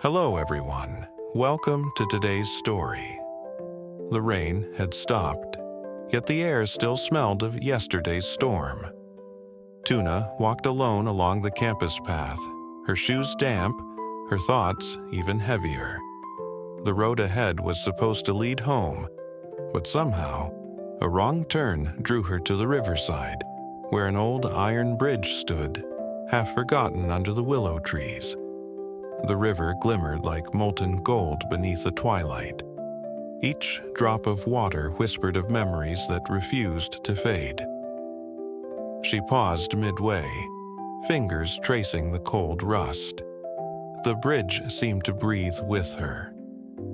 Hello, everyone. Welcome to today's story. The rain had stopped, yet the air still smelled of yesterday's storm. Tuna walked alone along the campus path, her shoes damp, her thoughts even heavier. The road ahead was supposed to lead home, but somehow, a wrong turn drew her to the riverside, where an old iron bridge stood, half forgotten under the willow trees. The river glimmered like molten gold beneath the twilight. Each drop of water whispered of memories that refused to fade. She paused midway, fingers tracing the cold rust. The bridge seemed to breathe with her,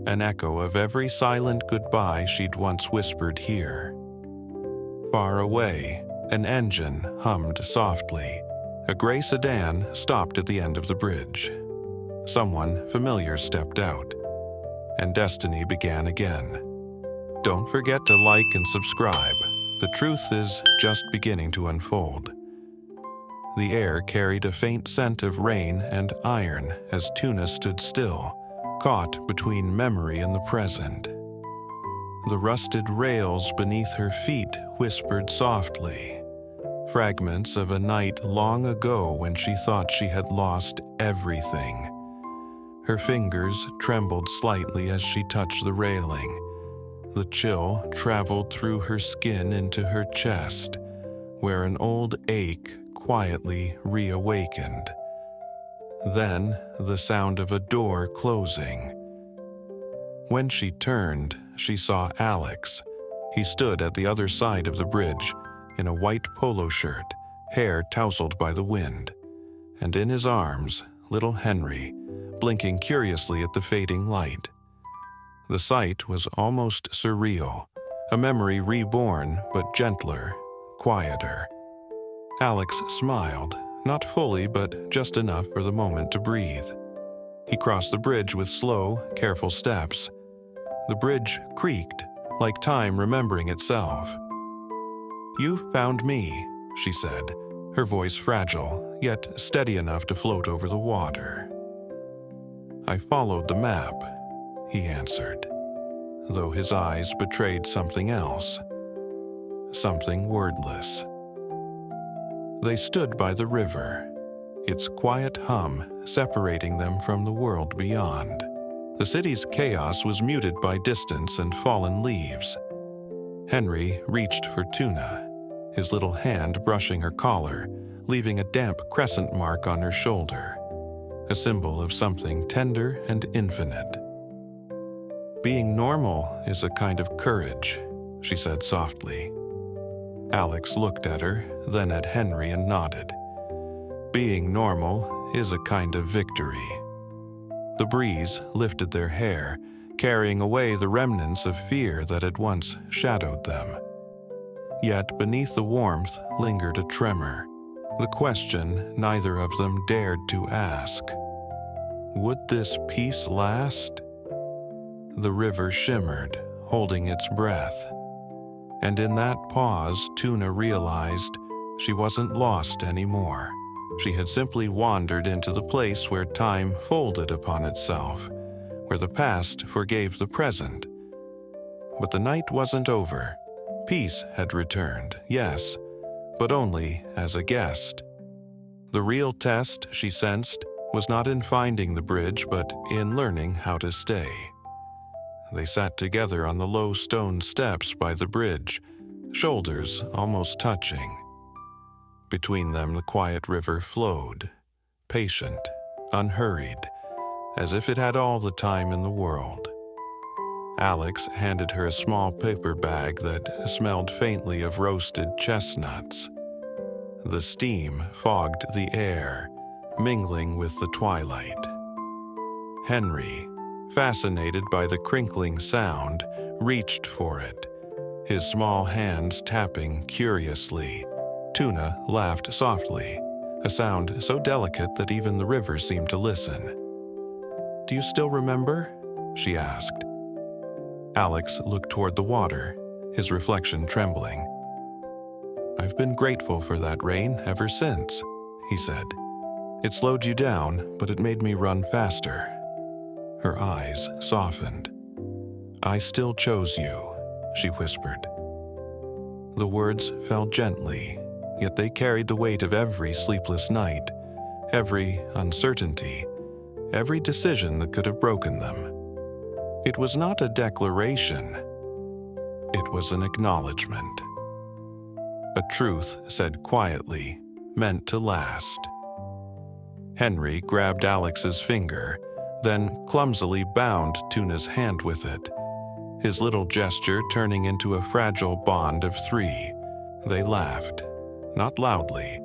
an echo of every silent goodbye she'd once whispered here. Far away, an engine hummed softly. A gray sedan stopped at the end of the bridge. Someone familiar stepped out, and destiny began again. Don't forget to like and subscribe. The truth is just beginning to unfold. The air carried a faint scent of rain and iron as Tuna stood still, caught between memory and the present. The rusted rails beneath her feet whispered softly, fragments of a night long ago when she thought she had lost everything. Her fingers trembled slightly as she touched the railing. The chill traveled through her skin into her chest, where an old ache quietly reawakened. Then the sound of a door closing. When she turned, she saw Alex. He stood at the other side of the bridge, in a white polo shirt, hair tousled by the wind, and in his arms, little Henry, blinking curiously at the fading light. The sight was almost surreal, a memory reborn but gentler, quieter. Alex smiled, not fully but just enough for the moment to breathe. He crossed the bridge with slow, careful steps. The bridge creaked, like time remembering itself. "You found me," she said, her voice fragile, yet steady enough to float over the water. "I followed the map," he answered, though his eyes betrayed something else, something wordless. They stood by the river, its quiet hum separating them from the world beyond. The city's chaos was muted by distance and fallen leaves. Henry reached for Tuna, his little hand brushing her collar, leaving a damp crescent mark on her shoulder, a symbol of something tender and infinite. "Being normal is a kind of courage," she said softly. Alex looked at her, then at Henry and nodded. "Being normal is a kind of victory." The breeze lifted their hair, carrying away the remnants of fear that had once shadowed them. Yet beneath the warmth lingered a tremor, the question neither of them dared to ask. Would this peace last? The river shimmered, holding its breath. And in that pause, Tuna realized she wasn't lost anymore. She had simply wandered into the place where time folded upon itself, where the past forgave the present. But the night wasn't over. Peace had returned, yes, but only as a guest. The real test, she sensed, was not in finding the bridge, but in learning how to stay. They sat together on the low stone steps by the bridge, shoulders almost touching. Between them the quiet river flowed, patient, unhurried, as if it had all the time in the world. Alex handed her a small paper bag that smelled faintly of roasted chestnuts. The steam fogged the air, mingling with the twilight. Henry, fascinated by the crinkling sound, reached for it, his small hands tapping curiously. Tuna laughed softly, a sound so delicate that even the river seemed to listen. "Do you still remember?" she asked. Alex looked toward the water, his reflection trembling. "I've been grateful for that rain ever since," he said. "It slowed you down, but it made me run faster." Her eyes softened. "I still chose you," she whispered. The words fell gently, yet they carried the weight of every sleepless night, every uncertainty, every decision that could have broken them. It was not a declaration. It was an acknowledgement. A truth said quietly, meant to last. Henry grabbed Alex's finger, then clumsily bound Tuna's hand with it, his little gesture turning into a fragile bond of three. They laughed, not loudly,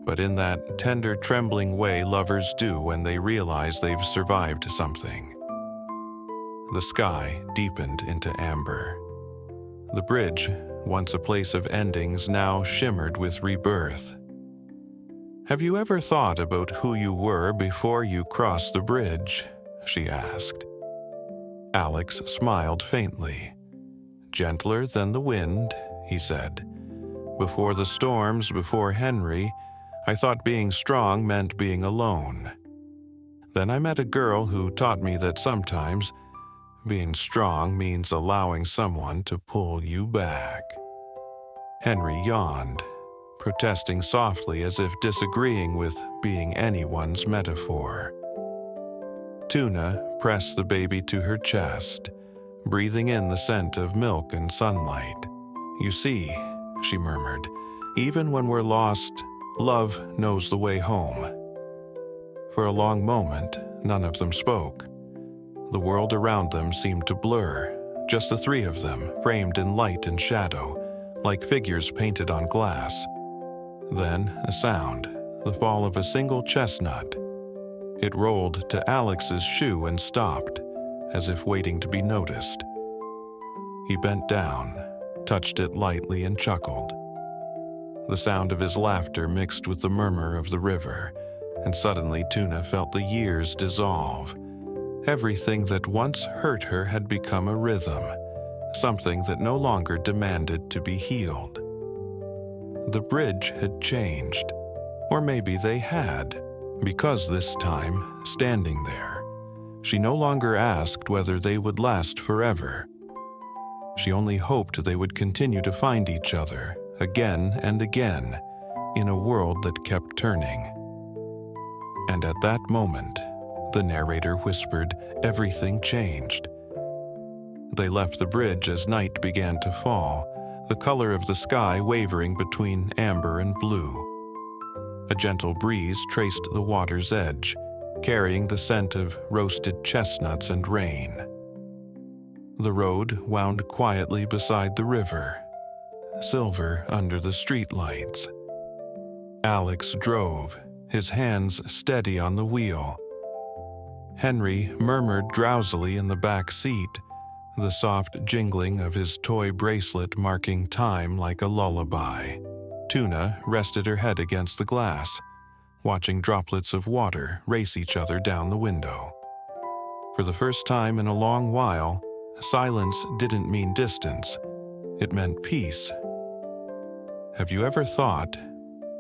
but in that tender, trembling way lovers do when they realize they've survived something. The sky deepened into amber. The bridge, once a place of endings, now shimmered with rebirth. "Have you ever thought about who you were before you crossed the bridge?" she asked. Alex smiled faintly. "Gentler than the wind," he said. "Before the storms, before Henry, I thought being strong meant being alone. Then I met a girl who taught me that sometimes being strong means allowing someone to pull you back." Henry yawned, protesting softly as if disagreeing with being anyone's metaphor. Tuna pressed the baby to her chest, breathing in the scent of milk and sunlight. "You see," she murmured, "even when we're lost, love knows the way home." For a long moment, none of them spoke. The world around them seemed to blur, just the three of them, framed in light and shadow, like figures painted on glass. Then a sound, the fall of a single chestnut. It rolled to Alex's shoe and stopped, as if waiting to be noticed. He bent down, touched it lightly and chuckled. The sound of his laughter mixed with the murmur of the river, and suddenly Tuna felt the years dissolve. Everything that once hurt her had become a rhythm, something that no longer demanded to be healed. The bridge had changed, or maybe they had, because this time, standing there, she no longer asked whether they would last forever. She only hoped they would continue to find each other, again and again, in a world that kept turning. And at that moment, the narrator whispered, everything changed. They left the bridge as night began to fall, the color of the sky wavering between amber and blue. A gentle breeze traced the water's edge, carrying the scent of roasted chestnuts and rain. The road wound quietly beside the river, silver under the streetlights. Alex drove, his hands steady on the wheel. Henry murmured drowsily in the back seat, the soft jingling of his toy bracelet marking time like a lullaby. Tuna rested her head against the glass, watching droplets of water race each other down the window. For the first time in a long while, silence didn't mean distance. It meant peace. "Have you ever thought,"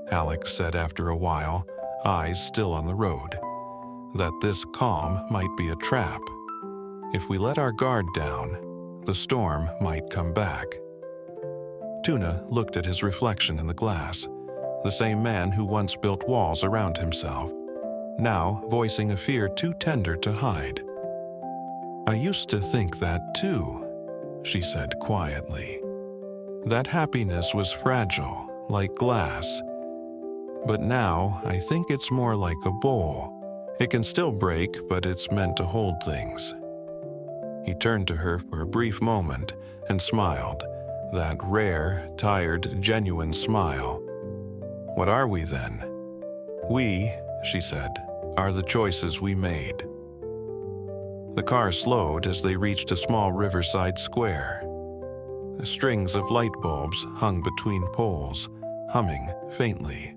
Alex said after a while, eyes still on the road, "that this calm might be a trap? If we let our guard down, the storm might come back." Tuna looked at his reflection in the glass, the same man who once built walls around himself, now voicing a fear too tender to hide. "I used to think that too," she said quietly. "That happiness was fragile, like glass. But now I think it's more like a bowl. It can still break, but it's meant to hold things." He turned to her for a brief moment and smiled, that rare, tired, genuine smile. "What are we then?" "We," she said, "are the choices we made." The car slowed as they reached a small riverside square. Strings of light bulbs hung between poles, humming faintly.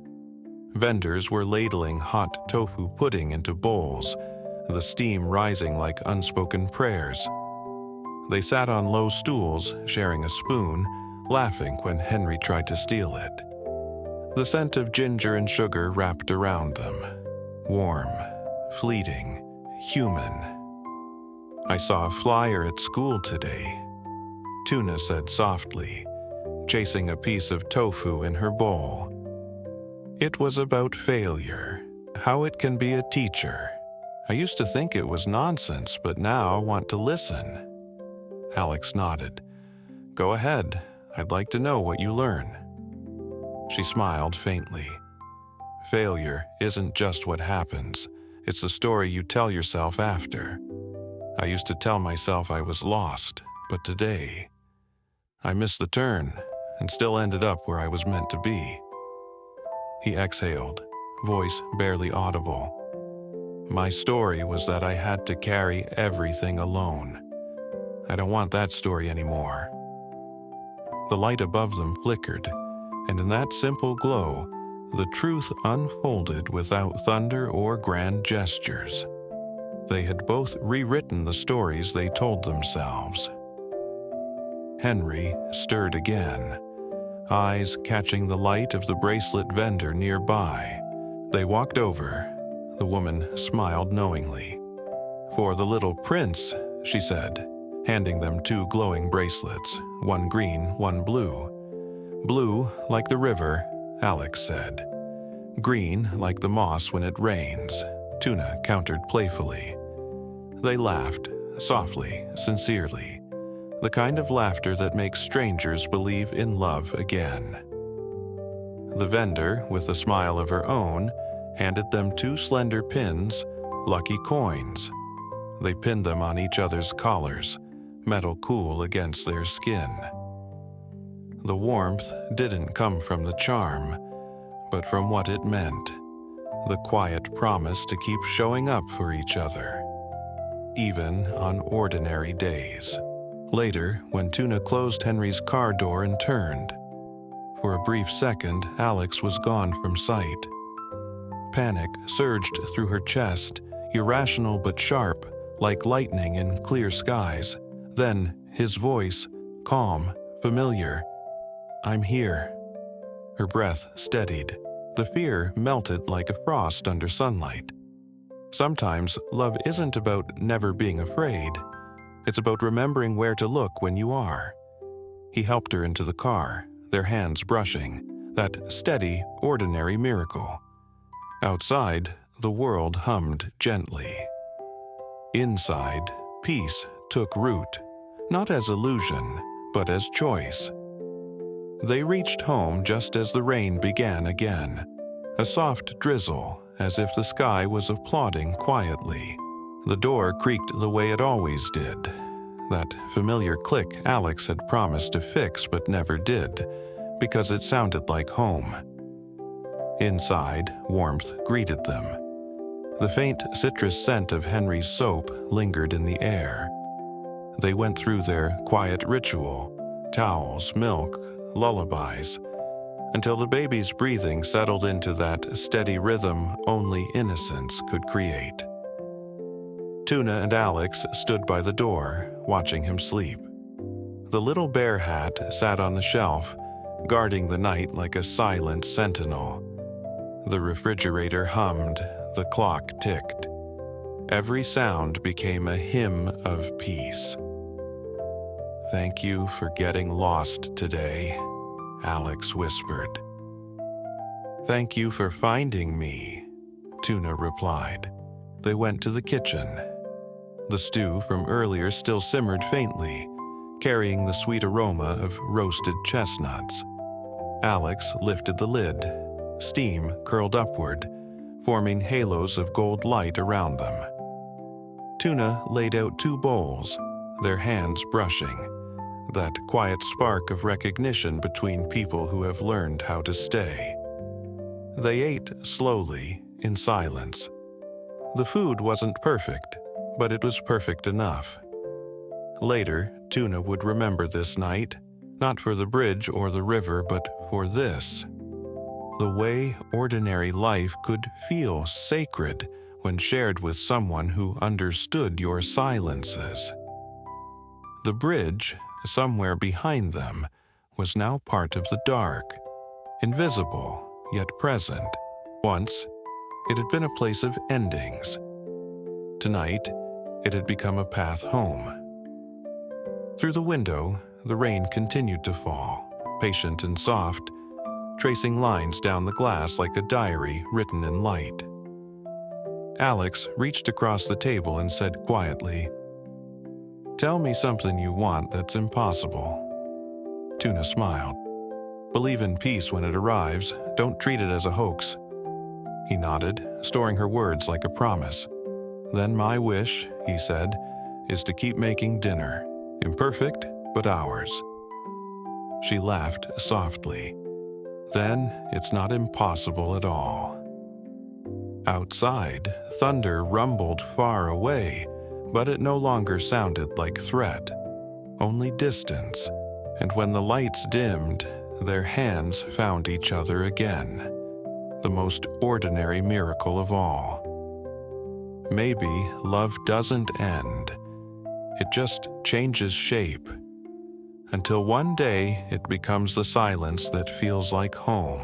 Vendors were ladling hot tofu pudding into bowls, the steam rising like unspoken prayers. They sat on low stools, sharing a spoon, laughing when Henry tried to steal it. The scent of ginger and sugar wrapped around them, warm, fleeting, human. I saw a flyer at school today, Tuna said softly, chasing a piece of tofu in her bowl. It was about failure, how it can be a teacher. I used to think it was nonsense, but now I want to listen. Alex nodded. Go ahead, I'd like to know what you learn. She smiled faintly. Failure isn't just what happens, it's the story you tell yourself after. I used to tell myself I was lost, but today, I missed the turn and still ended up where I was meant to be. He exhaled, voice barely audible. My story was that I had to carry everything alone. I don't want that story anymore. The light above them flickered, and in that simple glow, the truth unfolded without thunder or grand gestures. They had both rewritten the stories they told themselves. Henry stirred again, eyes catching the light of the bracelet vendor nearby. They walked over. The woman smiled knowingly. For the little prince, she said, handing them two glowing bracelets, one green, one blue. Blue, like the river, Alex said. Green, like the moss when it rains, Tuna countered playfully. They laughed, softly, sincerely, the kind of laughter that makes strangers believe in love again. The vendor, with a smile of her own, handed them two slender pins, lucky coins. They pinned them on each other's collars, metal cool against their skin. The warmth didn't come from the charm, but from what it meant, the quiet promise to keep showing up for each other, even on ordinary days. Later, when Tuna closed Henry's car door and turned, for a brief second, Alex was gone from sight. Panic surged through her chest, irrational but sharp, like lightning in clear skies. Then, his voice, calm, familiar. I'm here. Her breath steadied. The fear melted like a frost under sunlight. Sometimes love isn't about never being afraid. It's about remembering where to look when you are. He helped her into the car, their hands brushing, that steady, ordinary miracle. Outside, the world hummed gently. Inside, peace took root, not as illusion, but as choice. They reached home just as the rain began again, a soft drizzle, as if the sky was applauding quietly. The door creaked the way it always did, that familiar click Alex had promised to fix but never did, because it sounded like home. Inside, warmth greeted them. The faint citrus scent of Henry's soap lingered in the air. They went through their quiet ritual, towels, milk, lullabies, until the baby's breathing settled into that steady rhythm only innocence could create. Tuna and Alex stood by the door, watching him sleep. The little bear hat sat on the shelf, guarding the night like a silent sentinel. The refrigerator hummed, the clock ticked. Every sound became a hymn of peace. Thank you for getting lost today, Alex whispered. Thank you for finding me, Tuna replied. They went to the kitchen. The stew from earlier still simmered faintly, carrying the sweet aroma of roasted chestnuts. Alex lifted the lid. Steam curled upward, forming halos of gold light around them. Tuna laid out two bowls, their hands brushing, that quiet spark of recognition between people who have learned how to stay. They ate slowly, in silence. The food wasn't perfect, but it was perfect enough. Later, Tuna would remember this night, not for the bridge or the river, but for this. The way ordinary life could feel sacred when shared with someone who understood your silences. The bridge, somewhere behind them, was now part of the dark, invisible yet present. Once, it had been a place of endings. Tonight, It had become a path home. Through the window, the rain continued to fall, patient and soft, tracing lines down the glass like a diary written in light. Alex reached across the table and said quietly, "Tell me something you want that's impossible." Tuna smiled. "Believe in peace when it arrives. Don't treat it as a hoax." He nodded, storing her words like a promise. "Then my wish," he said, "is to keep making dinner. Imperfect, but ours." She laughed softly. "Then it's not impossible at all." Outside, thunder rumbled far away, but it no longer sounded like threat, only distance. And when the lights dimmed, their hands found each other again. The most ordinary miracle of all. Maybe love doesn't end. It just changes shape. Until one day it becomes the silence that feels like home.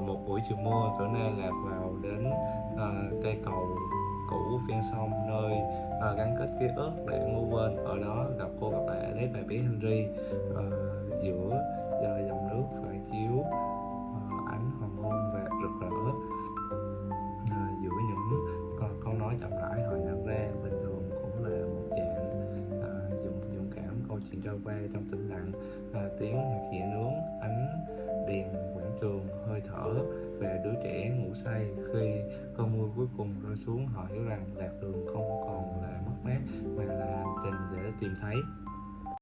Một buổi chiều mưa, Lytuna lạc vào đến cây cầu cũ ven sông, nơi gắn kết ký ức để ngủ quên. Ở đó gặp Alex và bé Henry. Giữa dòng nước phản chiếu ánh hoàng hôn và rực rỡ. Giữa những câu nói chậm rãi, họ nhận ra bình thường cũng là một dạng dũng cảm. Câu chuyện trôi qua trong tĩnh lặng, tiếng hạt dẻ nướng, ánh đèn quảng trường, hơi thở và đứa trẻ ngủ say. Khi cơn mưa cuối cùng rơi xuống, họ hiểu rằng lạc đường không còn là mất mát mà là hành trình để tìm thấy.